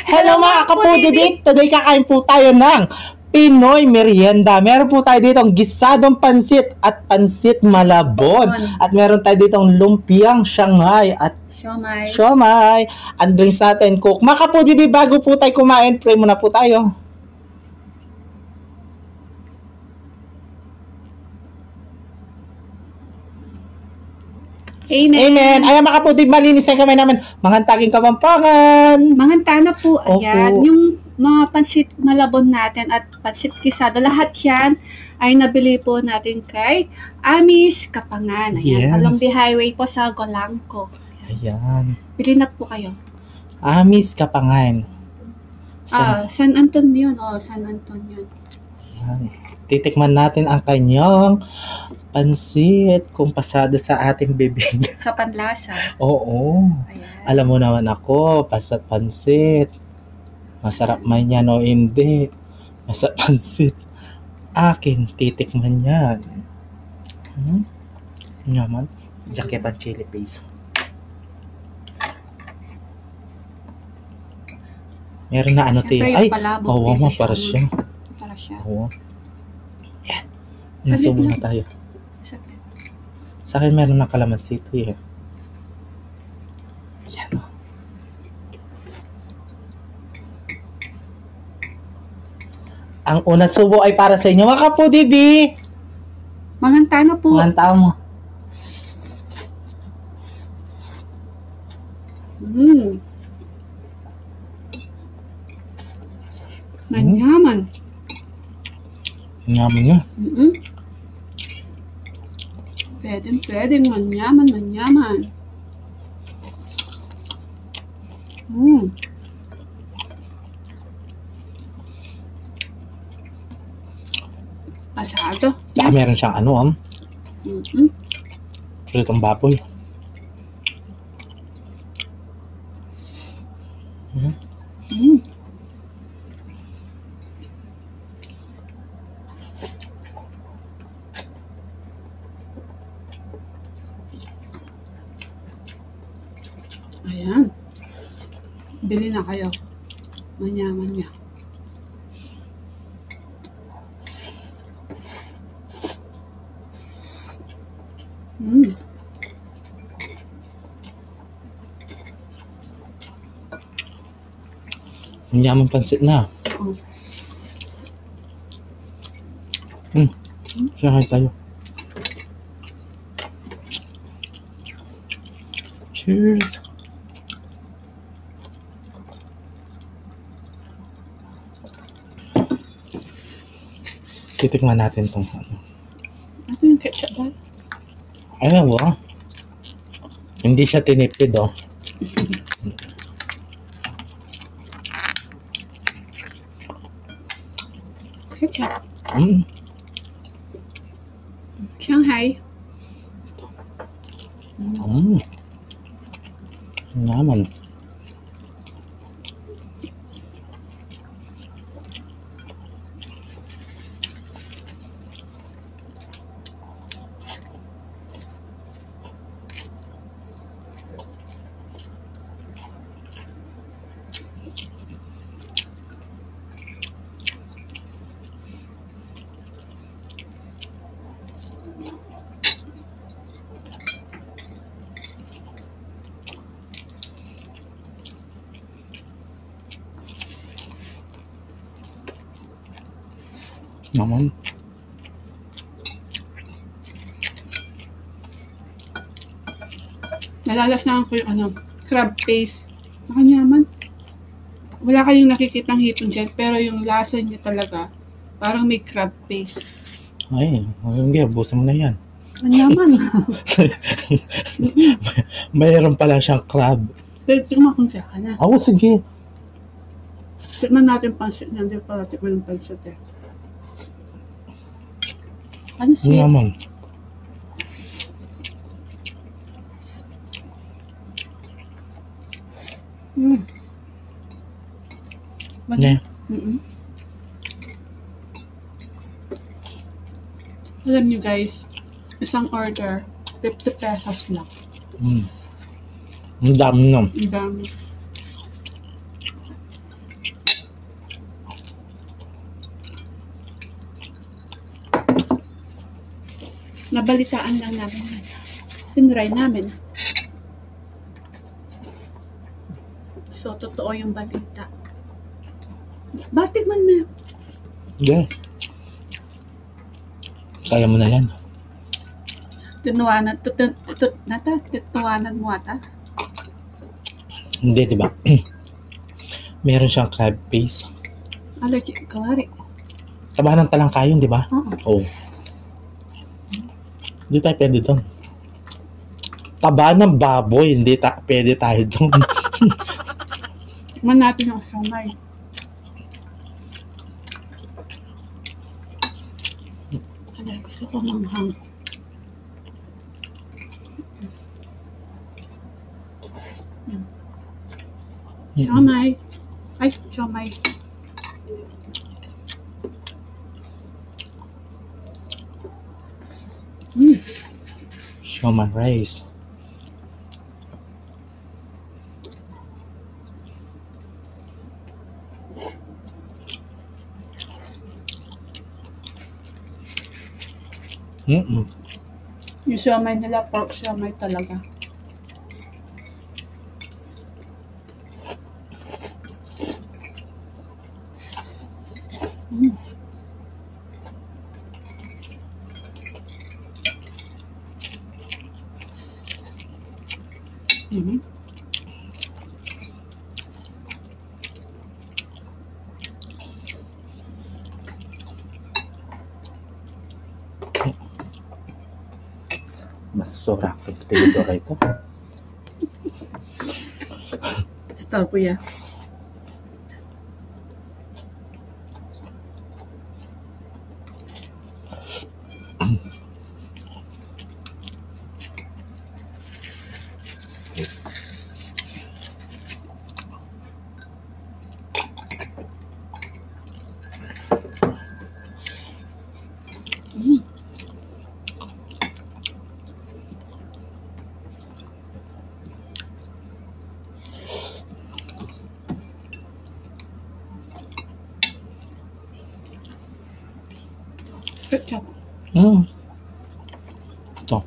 Hello mga kapudibik! Today kakain po tayo ng Pinoy Merienda. Meron po tayo ditong gisadong pansit at pansit malabon. At meron tayo ditong lumpiang Shanghai at siomai. Ang drinks natin, Coke. Mga kapudibik, bago po tayo kumain, pray muna po tayo. Amen. Amen. Ayan mga kapudibik, malinis na kamay namin. Mangantaging Kapampangan. Mangantana po, ayan. Opo. Yung mga pansit malabon natin at pansit kisado, lahat yan ay nabili po natin kay Amis Kapangan. Ayan, Yes. along the highway po sa Golangco. Ayan. Bili na po kayo. Amis Kapangan. San Anton yun. San Anton yun. Ayan. Titikman natin ang kanyang pansit kung pasado sa ating bibig. Sa panlasa. Oo. Ayan. Alam mo naman ako, pasat pansit. Masarap man yan o hindi. Pasat pansit. Akin, titikman yan. Naman. Diyan pa chili paste. Meron na ano Siyempre, tayo. yung Ay, palabok, oo dito mo, siya, para ano. siya. Para siya. Oo. Yan. Saglit Nasubo na lang. tayo. Saglit. Sa akin meron na kalamansi ito eh. Yan. Ang unang subo ay para sa inyo, mga kapudibi. Mangantana po. Mga tao mo. Manyaman. Yaman nyo. Pwedeng manyaman. Pasado. Saka meron siyang ano, pritong baboy. Ayan. Bili na kayo. Manyaman niya. Ang yaman pansit na. Siyakay tayo. Cheers! Titikman natin itong ano. Ito yung ketchup ba? Ayan mo. Hindi siya tinipid oh. Ketchup. Shanghai. Naman. Naman. Nalalasnahan ko yung crab paste. Nakanyaman. Wala kayong nakikitang hipon dyan, pero yung lasa niya talaga, parang may crab paste. Ay, hindi. Abusin mo na yan. Manyaman. Mayroon pala siyang crab. Pero tikman siya ka na. Oo, sige. Tikman natin pansit niya. Hindi pala tikman yung pansit eh. Ano sweet? Naman. Bagay? Alam nyo guys, isang order, 50 pesos lang. Ang dami nun. Ang dami. Nabalitaan lang namin. Tinry namin. So, totoo yung balita. Batik man mo. Yeah. Kaya mo na yan. Tinuwanan mo ata. Hindi, di ba? Meron siyang crab paste. Allergic kawari. Tabahan ng talangkayon, di ba? Oo. Oh. Hindi tayo pwede doon. Taba ng baboy, hindi pwede tayo doon. Tikman natin yung siomai. Kaya gusto ko manghang. Siomai. Ay, siomai. Siomai rice. Yung siomai nila, pork siomai talaga. Mas sobrang tinidora ito. Starbo ya. Ketchup. Ito.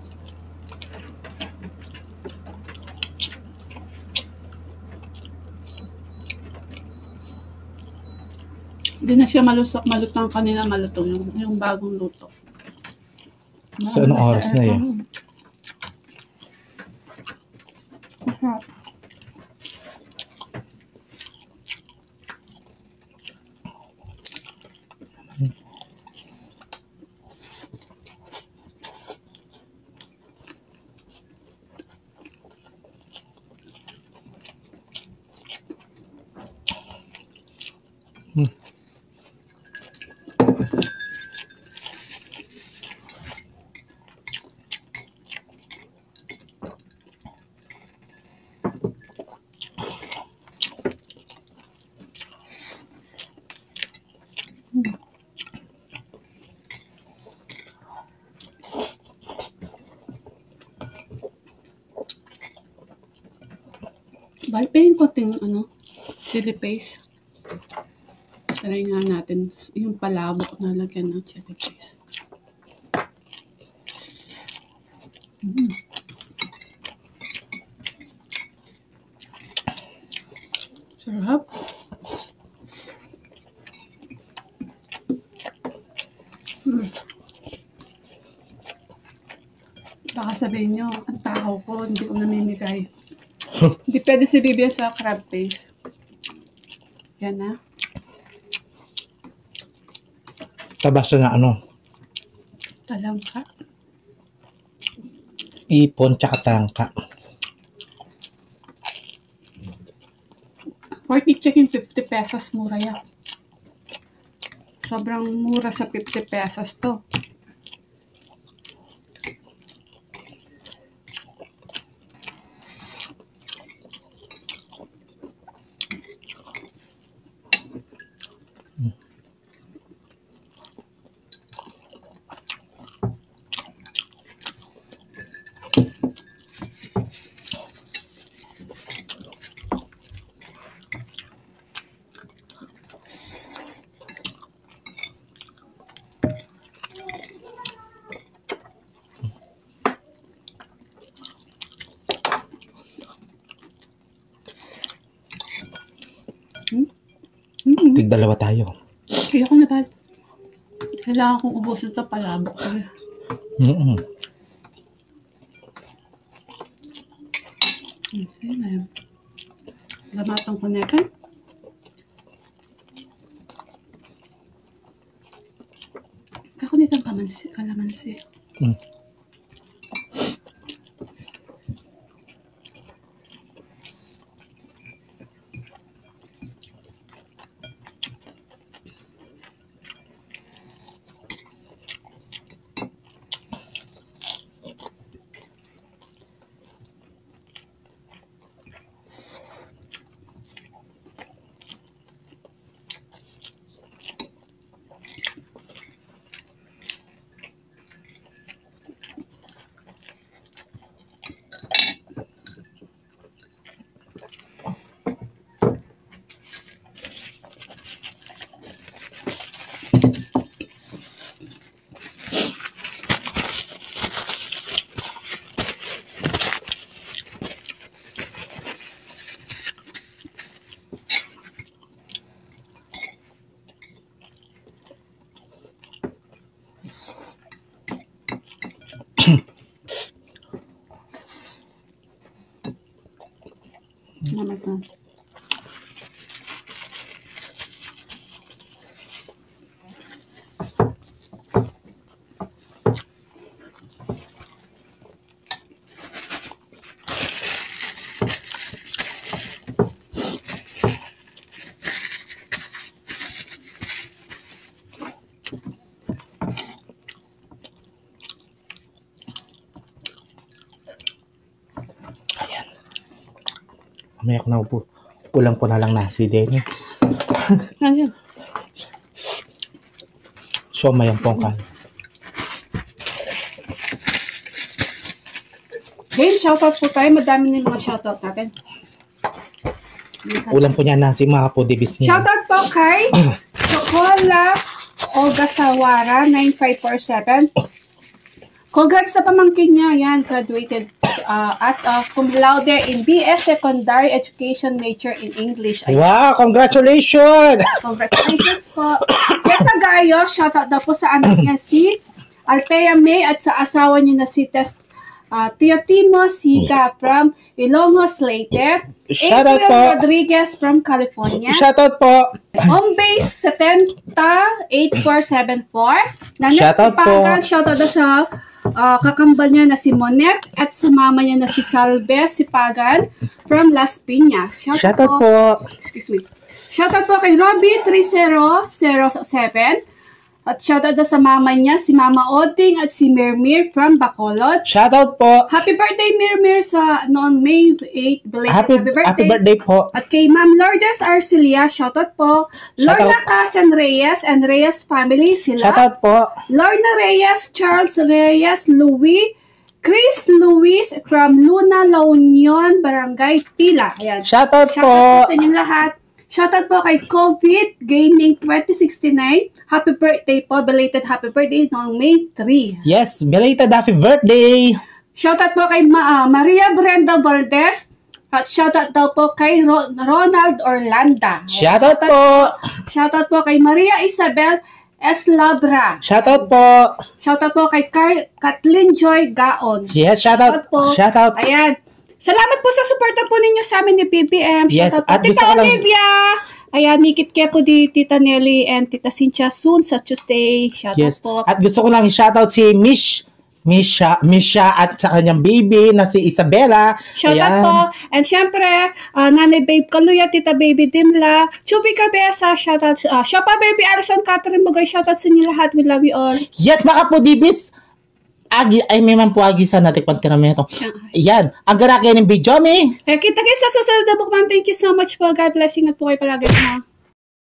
Hindi na siya malutang kanina, malutong yung bagong luto. So, anong oras na yan? Masarap. Bali pa yung konting chili paste. Try nga natin yung palabok na lagyan ng chili paste. Sarap. Baka sabihin nyo, ang takaw ko, hindi ko namimigay. Hindi pwede si Bibi sa crab paste. Yan na. Tabas na Talangka. ipon tsaka talangka. Worth i-check yung 50 pesos, mura yan. Sobrang mura sa 50 pesos to. Tig-dalawa tayo. Kaya ko na ba? Kailangan kong ubusin ito palabok. Okay na yun. Lamatang ko na yan. Kakunit ang kalamansi. Naman na. Mamaya ko na ulam ko na lang nasi din. Ano yan? So, mayang pongkal. Game, shoutout po tayo. Madami na yung mga shoutout natin. Ulam ko niya nasi, mga pudibis niya. Shoutout po kay Chocola Ogasawara 9547. Congrats sa pamangkin niya. Yan, graduated as a cum laude in BS Secondary Education major in English. Ayan. Wow, congratulations! Congratulations po. Jessa Gayo, shoutout daw po sa anak niya si Althea May at sa asawa niya na si Teotimo Siga from Ilongos Leyte. Shoutout April po. Rodriguez from California. Shoutout po. Home base 708474. Nanette Shoutout po. Sipagan, shoutout daw sa kakambal niya na si Monette at sa mama niya na si Salve Sipagan from Las Piñas. Shoutout po. Excuse me. Shoutout po kay Robbie 3007. At shoutout daw sa mama niya, si Mama Oding at si Mirmir from Bacolod. Shoutout po. Happy birthday, Mirmir, sa noong May 8. Belated Happy birthday po. At kay Ma'am Lourdes Arcelia, shoutout po. Lorna Casen Reyes and Reyes family, sila. Shoutout po. Lorna Reyes, Charles Reyes, Louis, Chris Luis from Luna, La Union, Barangay Pila. Ayan. Shoutout po. Shoutout po sa inyong lahat. Shoutout po kay COVID Gaming 2069. Happy birthday po. Belated happy birthday noong May 3. Yes, belated happy birthday. Shoutout po kay Maria Brenda Valdez. At shoutout daw po kay Ronald Orlanda. Shoutout po. Shoutout po kay Maria Isabel Eslabra. Shoutout po. Shoutout po kay Kathleen Joy Gaon. Yes, shoutout po. Shoutout. Ayan. Salamat po sa suporta po ninyo sa amin ni PBM. Yes, Shoutout at po. gusto Tita ko lang- Olivia. Ayan, mikit kaya po di Tita Nelly and Tita Cynthia soon sa Tuesday. Shoutout Yes. po. At gusto ko lang i-shoutout si Misha at sa kanyang baby na si Isabella. Shoutout Ayan. po. And syempre, Nanay Babe Kaluya, Tita Baby Dimla, Chubby Cabeza, shoutout. Shopa Baby Alison, Catherine Bugay, shoutout sa inyo lahat. We love you all. Yes, mga pudibis. Ay, may man po agi sa natikpan ka namin ito. Yan. Ang garaki ng video, mi. Kita-kita sa susunod na bukman. Thank you so much po. God blessing at po kayo palagi.